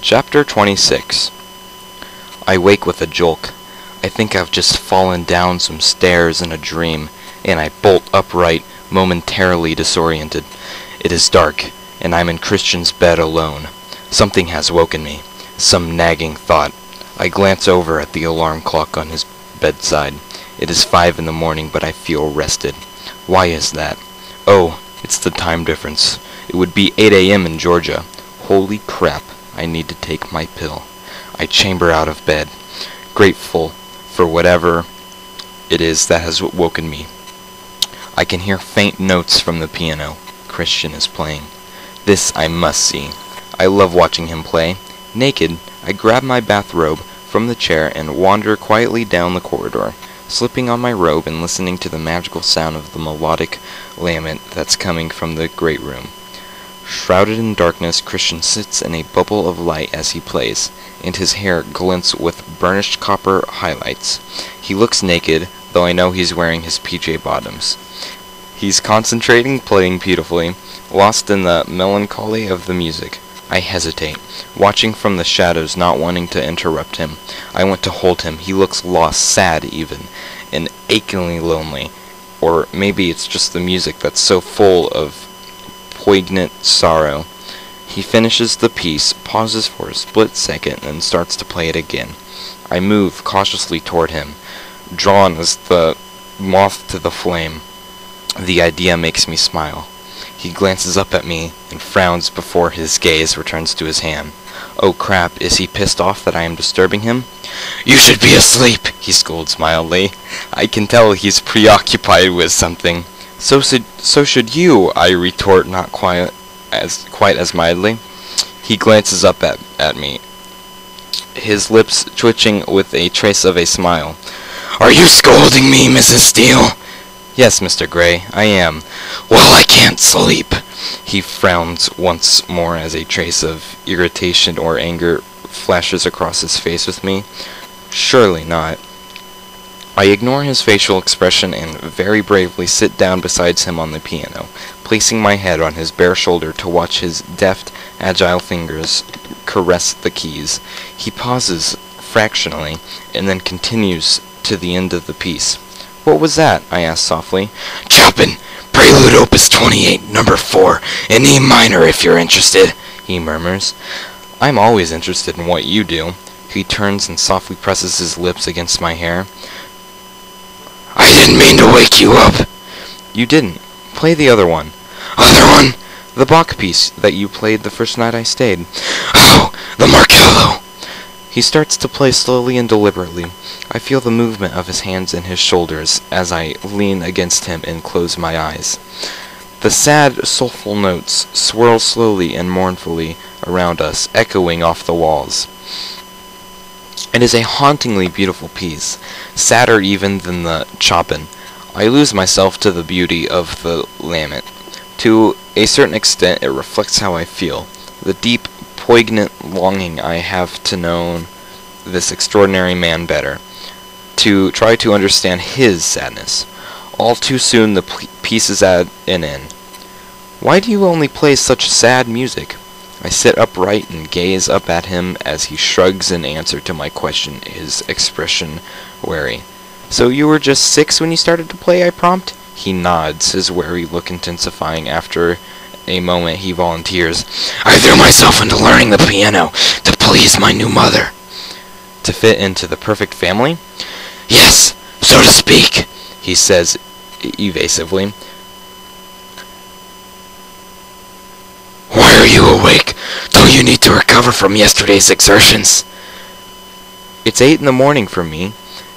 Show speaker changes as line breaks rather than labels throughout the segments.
Chapter 26. I wake with a jolt. I think I've just fallen down some stairs in a dream, and I bolt upright, momentarily disoriented. It is dark, and I'm in Christian's bed alone. Something has woken me, some nagging thought. I glance over at the alarm clock on his bedside. It is 5 in the morning, but I feel rested. Why is that? Oh, it's the time difference. It would be 8 a.m. in Georgia. Holy crap, I need to take my pill. I chamber out of bed, grateful for whatever it is that has woken me. I can hear faint notes from the piano. Christian is playing. This I must see. I love watching him play. Naked, I grab my bathrobe from the chair and wander quietly down the corridor, slipping on my robe and listening to the magical sound of the melodic lament that's coming from the great room. Shrouded in darkness, Christian sits in a bubble of light as he plays, and his hair glints with burnished copper highlights. He looks naked, though I know he's wearing his PJ bottoms. He's concentrating, playing beautifully, lost in the melancholy of the music. I hesitate, watching from the shadows, not wanting to interrupt him. I want to hold him. He looks lost, sad even, and achingly lonely. Or maybe it's just the music that's so full of poignant sorrow. He finishes the piece, pauses for a split second, and starts to play it again. I move cautiously toward him, drawn as the moth to the flame. The idea makes me smile. He glances up at me and frowns before his gaze returns to his hand. Oh crap, is he pissed off that I am disturbing him? "You should be asleep," he scolds mildly. I can tell he's preoccupied with something. So should you," I retort, not quite as mildly. He glances up at me, his lips twitching with a trace of a smile. "Are you scolding me, Mrs. Steele?" "Yes, Mr. Gray, I am." "Well, I can't sleep." He frowns once more as a trace of irritation or anger flashes across his face with me. Surely not. I ignore his facial expression and very bravely sit down beside him on the piano, placing my head on his bare shoulder to watch his deft, agile fingers caress the keys. He pauses fractionally, and then continues to the end of the piece. "What was that?" I asked softly. "Chopin, Prelude Opus 28, number 4, in E minor if you're interested," he murmurs. "I'm always interested in what you do." He turns and softly presses his lips against my hair. "I didn't mean to wake you up." "You didn't. Play the other one." "Other one?" "The Bach piece that you played the first night I stayed." "Oh, the Marcello." He starts to play slowly and deliberately. I feel the movement of his hands and his shoulders as I lean against him and close my eyes. The sad, soulful notes swirl slowly and mournfully around us, echoing off the walls. It is a hauntingly beautiful piece, sadder even than the Chopin. I lose myself to the beauty of the lament. To a certain extent, it reflects how I feel, the deep, poignant longing I have to know this extraordinary man better, to try to understand his sadness. All too soon, the piece is at an end. "Why do you only play such sad music?" I sit upright and gaze up at him as he shrugs in answer to my question, his expression wary. "So you were just 6 when you started to play?" I prompt. He nods, his wary look intensifying. After a moment he volunteers, "I threw myself into learning the piano to please my new mother." "To fit into the perfect family?" "Yes, so to speak," he says evasively. "Why are you awake? Don't you need to recover from yesterday's exertions?" "It's 8 in the morning for me,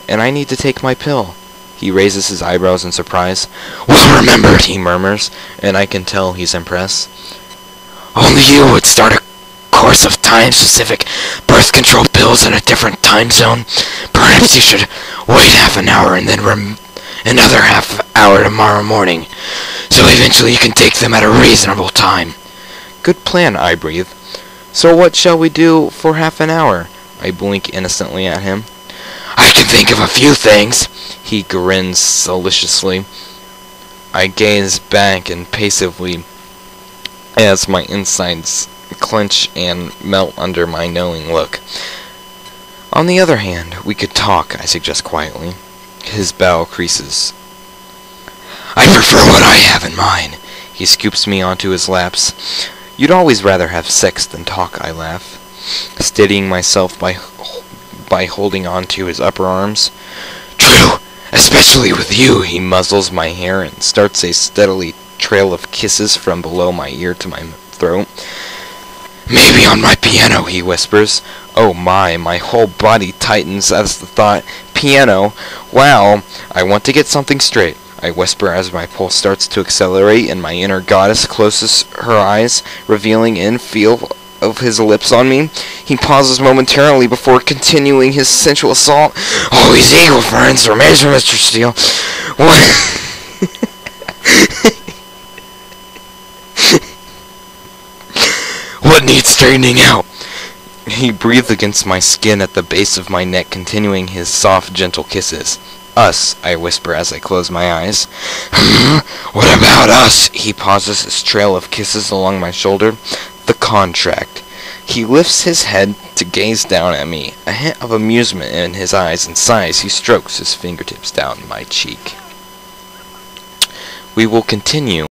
and I need to take my pill." He raises his eyebrows in surprise. "Well remembered," he murmurs, and I can tell he's impressed. "Only you would start a course of time-specific birth control pills in a different time zone. Perhaps you should wait half an hour and then another half hour tomorrow morning, so eventually you can take them at a reasonable time." "Good plan," I breathe. "So what shall we do for half an hour?" I blink innocently at him. "I can think of a few things." He grins solicitously. I gaze back and passively as my insides clench and melt under my knowing look. On the other hand, we could talk, I suggest quietly. His brow creases. I prefer what I have in mind. He scoops me onto his laps. You'd always rather have sex than talk, I laugh, steadying myself by holding on to his upper arms. True, especially with you. He muzzles my hair and starts a steady trail of kisses from below my ear to my throat. Maybe on my piano, he whispers. Oh my whole body tightens as the thought. Piano? Wow, I want to get something straight, I whisper as my pulse starts to accelerate and my inner goddess closes her eyes, revealing in feel of his lips on me. He pauses momentarily before continuing his sensual assault. Always equal, friends. Remains for Mr. Steele. What? What needs straightening out? He breathed against my skin at the base of my neck, continuing his soft, gentle kisses. Us, I whisper as I close my eyes. What about us? He pauses his trail of kisses along my shoulder. The contract. He lifts his head to gaze down at me, a hint of amusement in his eyes, and sighs. He strokes his fingertips down my cheek. We will continue.